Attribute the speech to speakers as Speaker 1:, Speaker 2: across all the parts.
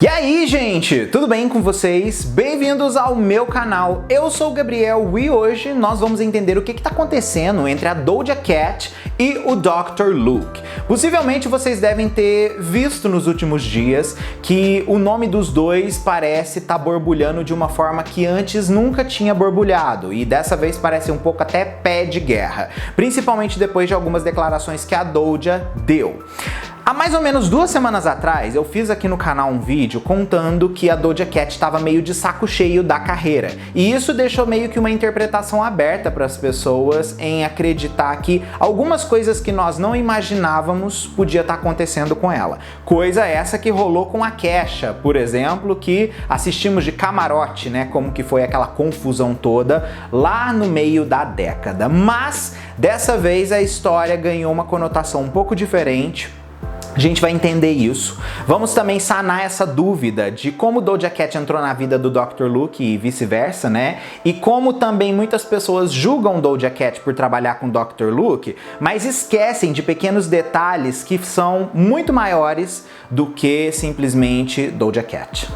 Speaker 1: E aí, gente, tudo bem com vocês? Bem-vindos ao meu canal. Eu sou o Gabriel e hoje nós vamos entender o que está acontecendo entre a Doja Cat e o Dr. Luke. Possivelmente vocês devem ter visto nos últimos dias que o nome dos dois parece estar borbulhando de uma forma que antes nunca tinha borbulhado e dessa vez parece um pouco até pé de guerra, principalmente depois de algumas declarações que a Doja deu. Há mais ou menos 2 semanas atrás, eu fiz aqui no canal um vídeo contando que a Doja Cat estava meio de saco cheio da carreira. E isso deixou meio que uma interpretação aberta para as pessoas em acreditar que algumas coisas que nós não imaginávamos podia estar acontecendo com ela. Coisa essa que rolou com a Kesha, por exemplo, que assistimos de camarote, né? Como que foi aquela confusão toda lá no meio da década. Mas, dessa vez, a história ganhou uma conotação um pouco diferente. A gente vai entender isso. Vamos também sanar essa dúvida de como Doja Cat entrou na vida do Dr. Luke e vice-versa, né? E como também muitas pessoas julgam Doja Cat por trabalhar com Dr. Luke, mas esquecem de pequenos detalhes que são muito maiores do que simplesmente Doja Cat.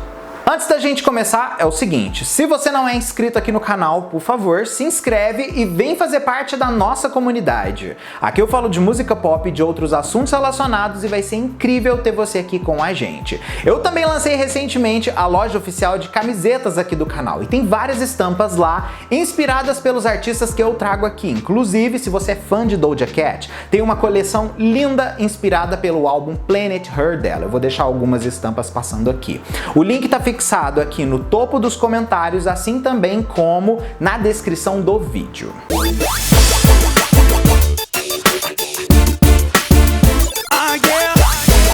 Speaker 1: Antes da gente começar, é o seguinte, se você não é inscrito aqui no canal, por favor, se inscreve e vem fazer parte da nossa comunidade. Aqui eu falo de música pop e de outros assuntos relacionados e vai ser incrível ter você aqui com a gente. Eu também lancei recentemente a loja oficial de camisetas aqui do canal e tem várias estampas lá, inspiradas pelos artistas que eu trago aqui. Inclusive, se você é fã de Doja Cat, tem uma coleção linda inspirada pelo álbum Planet Her dela. Eu vou deixar algumas estampas passando aqui. O link tá fixado aqui no topo dos comentários, assim também como na descrição do vídeo.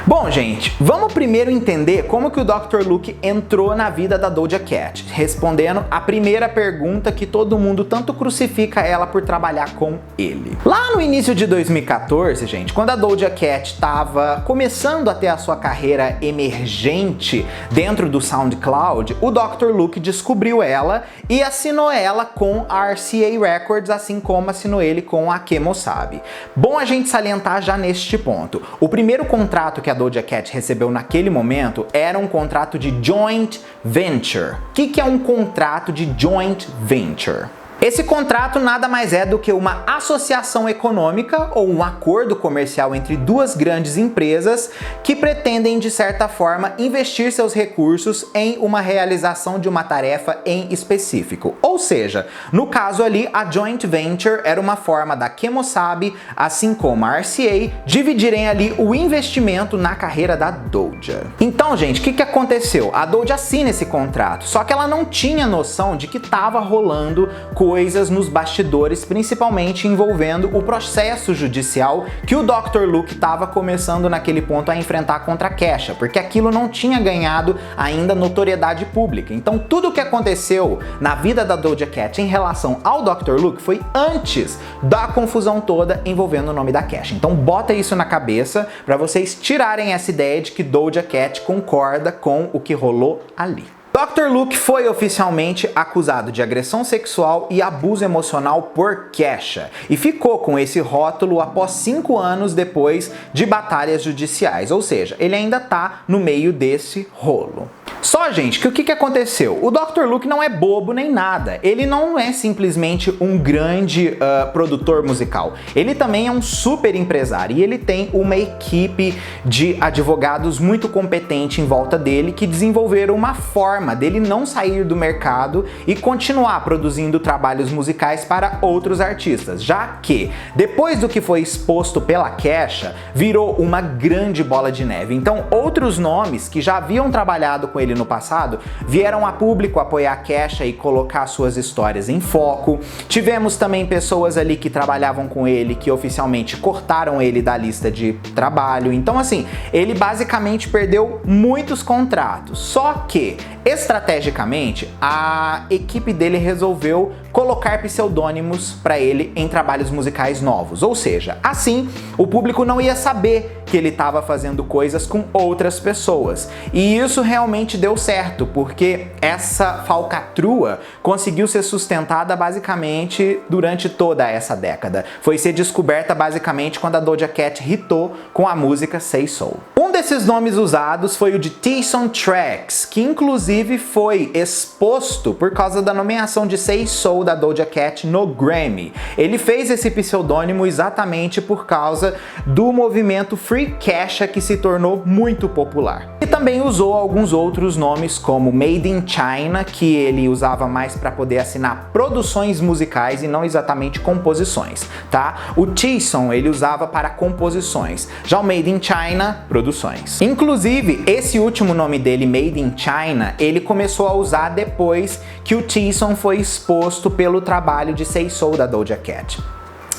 Speaker 1: Bom, gente, vamos primeiro entender como que o Dr. Luke entrou na vida da Doja Cat, respondendo a primeira pergunta que todo mundo tanto crucifica ela por trabalhar com ele. Lá no início de 2014, gente, quando a Doja Cat estava começando a ter a sua carreira emergente dentro do SoundCloud, o Dr. Luke descobriu ela e assinou ela com a RCA Records, assim como assinou ele com a Kemosabe. Bom a gente salientar já neste ponto. O primeiro contrato que a Doja Cat recebeu naquele momento era um contrato de joint venture. O que é um contrato de joint venture? Esse contrato nada mais é do que uma associação econômica ou um acordo comercial entre duas grandes empresas que pretendem, de certa forma, investir seus recursos em uma realização de uma tarefa em específico. Ou seja, no caso ali, a joint venture era uma forma da Kemosabe, assim como a RCA, dividirem ali o investimento na carreira da Doja. Então, gente, o que aconteceu? A Doja assina esse contrato, só que ela não tinha noção de que estava rolando coisas nos bastidores, principalmente envolvendo o processo judicial que o Dr. Luke estava começando naquele ponto a enfrentar contra a Kesha, porque aquilo não tinha ganhado ainda notoriedade pública. Então tudo o que aconteceu na vida da Doja Cat em relação ao Dr. Luke foi antes da confusão toda envolvendo o nome da Kesha. Então bota isso na cabeça para vocês tirarem essa ideia de que Doja Cat concorda com o que rolou ali. Dr. Luke foi oficialmente acusado de agressão sexual e abuso emocional por Kesha e ficou com esse rótulo após 5 anos depois de batalhas judiciais, ou seja, ele ainda tá no meio desse rolo. Só, gente, que o que aconteceu? O Dr. Luke não é bobo nem nada. Ele não é simplesmente um grande produtor musical. Ele também é um super empresário e ele tem uma equipe de advogados muito competente em volta dele que desenvolveram uma forma dele não sair do mercado e continuar produzindo trabalhos musicais para outros artistas, já que depois do que foi exposto pela Kesha, virou uma grande bola de neve. Então, outros nomes que já haviam trabalhado com ele no passado, vieram a público apoiar a Kesha e colocar suas histórias em foco. Tivemos também pessoas ali que trabalhavam com ele que oficialmente cortaram ele da lista de trabalho. Então, assim, ele basicamente perdeu muitos contratos. Só que, estrategicamente, a equipe dele resolveu colocar pseudônimos para ele em trabalhos musicais novos. Ou seja, assim, o público não ia saber que ele estava fazendo coisas com outras pessoas. E isso realmente deu certo, porque essa falcatrua conseguiu ser sustentada basicamente durante toda essa década. Foi ser descoberta basicamente quando a Doja Cat hitou com a música Say So. Um desses nomes usados foi o de Tyson Trax, que inclusive foi exposto por causa da nomeação de Say So da Doja Cat no Grammy. Ele fez esse pseudônimo exatamente por causa do movimento Free Kesha, que se tornou muito popular. E também usou alguns outros nomes como Made in China, que ele usava mais para poder assinar produções musicais e não exatamente composições, tá? O Tyson ele usava para composições, já o Made in China, produções. Inclusive, esse último nome dele, Made in China, ele começou a usar depois que o Tyson foi exposto pelo trabalho de Say So da Doja Cat.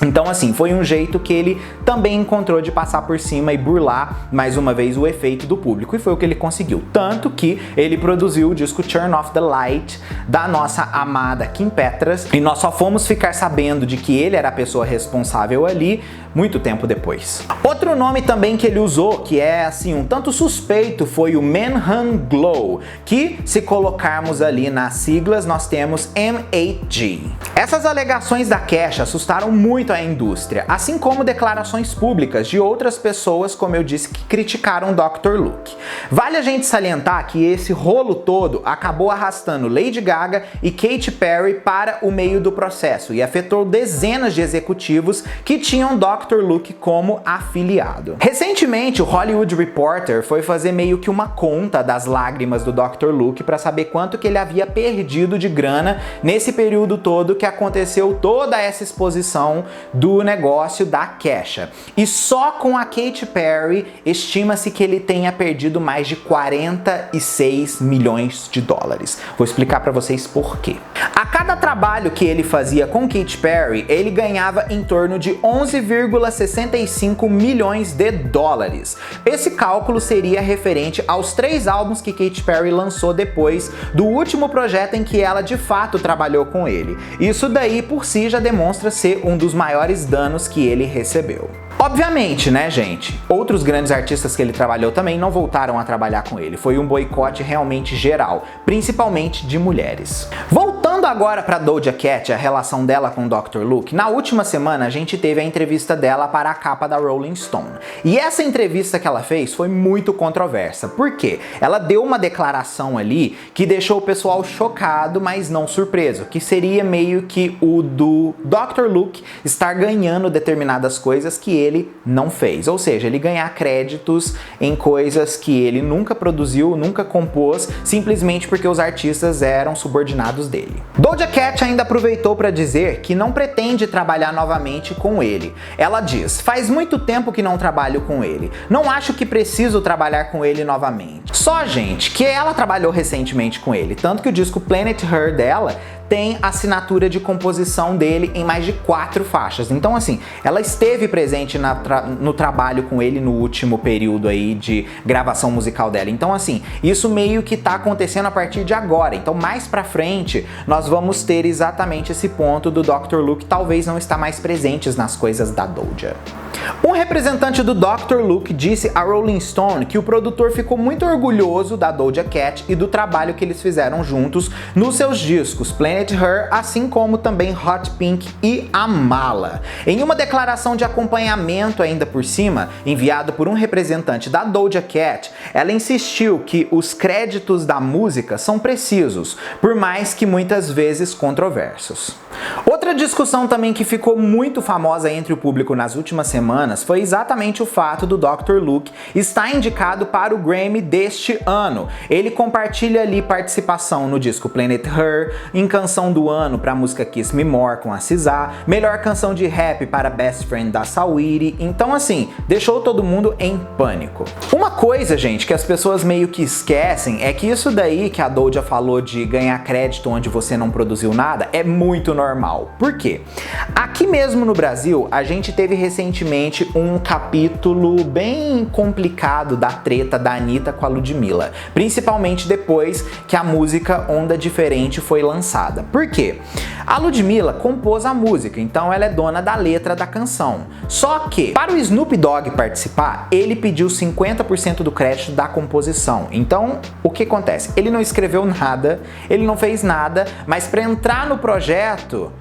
Speaker 1: Então assim, foi um jeito que ele também encontrou de passar por cima e burlar mais uma vez o efeito do público, e foi o que ele conseguiu. Tanto que ele produziu o disco Turn Off the Light da nossa amada Kim Petras, e nós só fomos ficar sabendo de que ele era a pessoa responsável ali muito tempo depois. Outro nome também que ele usou, que é assim um tanto suspeito, foi o Manhan Glow, que se colocarmos ali nas siglas nós temos M8G. Essas alegações da Kesha assustaram muito a indústria, assim como declarações públicas de outras pessoas, como eu disse, que criticaram Dr. Luke. Vale a gente salientar que esse rolo todo acabou arrastando Lady Gaga e Katy Perry para o meio do processo e afetou dezenas de executivos que tinham Dr. Luke como afiliado. Recentemente, o Hollywood Reporter foi fazer meio que uma conta das lágrimas do Dr. Luke para saber quanto que ele havia perdido de grana nesse período todo que aconteceu toda essa exposição do negócio da Kesha. E só com a Katy Perry estima-se que ele tenha perdido mais de 46 milhões de dólares. Vou explicar para vocês por quê. A cada trabalho que ele fazia com Katy Perry, ele ganhava em torno de 11,65 milhões de dólares. Esse cálculo seria referente aos 3 álbuns que Katy Perry lançou depois do último projeto em que ela de fato trabalhou com ele. Isso daí por si já demonstra ser um dos maiores danos que ele recebeu. Obviamente, né, gente? Outros grandes artistas que ele trabalhou também não voltaram a trabalhar com ele. Foi um boicote realmente geral, principalmente de mulheres. Voltando agora para Doja Cat, a relação dela com Dr. Luke, na última semana a gente teve a entrevista dela para a capa da Rolling Stone. E essa entrevista que ela fez foi muito controversa. Por quê? Ela deu uma declaração ali que deixou o pessoal chocado, mas não surpreso, que seria meio que o do Dr. Luke estar ganhando determinadas coisas que ele não fez, ou seja, ele ganhar créditos em coisas que ele nunca produziu, nunca compôs, simplesmente porque os artistas eram subordinados dele. Doja Cat ainda aproveitou para dizer que não pretende trabalhar novamente com ele. Ela diz: faz muito tempo que não trabalho com ele, não acho que preciso trabalhar com ele novamente. Só, gente, que ela trabalhou recentemente com ele, tanto que o disco Planet Her dela tem assinatura de composição dele em mais de 4 faixas. Então assim, ela esteve presente no trabalho com ele no último período aí de gravação musical dela. Então assim, isso meio que tá acontecendo a partir de agora. Então mais pra frente, nós vamos ter exatamente esse ponto do Dr. Luke talvez não estar mais presentes nas coisas da Doja. Um representante do Dr. Luke disse a Rolling Stone que o produtor ficou muito orgulhoso da Doja Cat e do trabalho que eles fizeram juntos nos seus discos Planet Her, assim como também Hot Pink e A Mala. Em uma declaração de acompanhamento ainda por cima, enviado por um representante da Doja Cat, ela insistiu que os créditos da música são precisos, por mais que muitas vezes controversos. Outra discussão também que ficou muito famosa entre o público nas últimas semanas foi exatamente o fato do Dr. Luke estar indicado para o Grammy deste ano. Ele compartilha ali participação no disco Planet Her, em canção do ano para a música Kiss Me More com a SZA, melhor canção de rap para Best Friend da Saweetie. Então assim, deixou todo mundo em pânico. Uma coisa, gente, que as pessoas meio que esquecem é que isso daí que a Doja falou de ganhar crédito onde você não produziu nada é muito normal. Por quê? Aqui mesmo no Brasil, a gente teve recentemente um capítulo bem complicado da treta da Anitta com a Ludmilla, principalmente depois que a música Onda Diferente foi lançada. Por quê? A Ludmilla compôs a música, então ela é dona da letra da canção. Só que, para o Snoop Dogg participar, ele pediu 50% do crédito da composição. Então, o que acontece? Ele não escreveu nada, ele não fez nada, mas para entrar no projeto,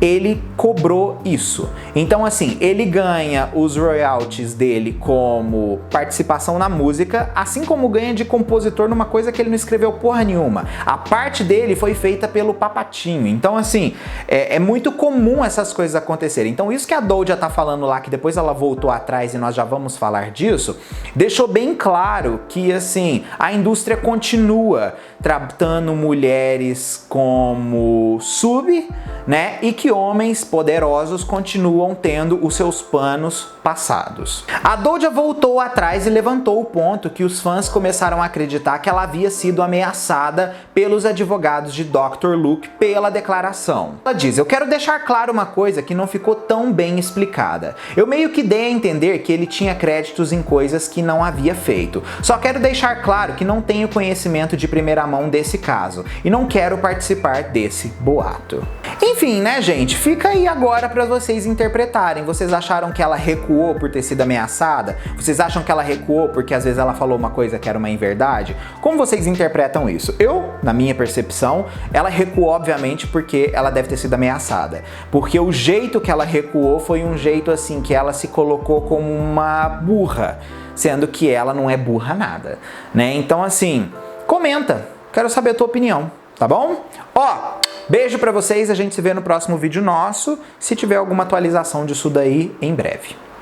Speaker 1: ele cobrou isso. Então assim, ele ganha os royalties dele como participação na música, assim como ganha de compositor numa coisa que ele não escreveu porra nenhuma. A parte dele foi feita pelo Papatinho. Então assim, é muito comum essas coisas acontecerem. Então isso que a Doja tá falando lá, que depois ela voltou atrás e nós já vamos falar disso, deixou bem claro que assim, a indústria continua tratando mulheres como sub, né? E que homens poderosos continuam tendo os seus planos passados. A Doja voltou atrás e levantou o ponto que os fãs começaram a acreditar que ela havia sido ameaçada pelos advogados de Dr. Luke pela declaração. Ela diz: eu quero deixar claro uma coisa que não ficou tão bem explicada. Eu meio que dei a entender que ele tinha créditos em coisas que não havia feito. Só quero deixar claro que não tenho conhecimento de primeira mão desse caso e não quero participar desse boato. Enfim, né, gente? Fica aí agora para vocês interpretarem. Vocês acharam que ela recuou por ter sido ameaçada? Vocês acham que ela recuou porque às vezes ela falou uma coisa que era uma inverdade? Como vocês interpretam isso? Eu, na minha percepção, ela recuou obviamente porque ela deve ter sido ameaçada. Porque o jeito que ela recuou foi um jeito assim que ela se colocou como uma burra, sendo que ela não é burra nada, né? Então assim, comenta. Quero saber a tua opinião, tá bom? Ó, beijo pra vocês, a gente se vê no próximo vídeo nosso, se tiver alguma atualização disso daí em breve.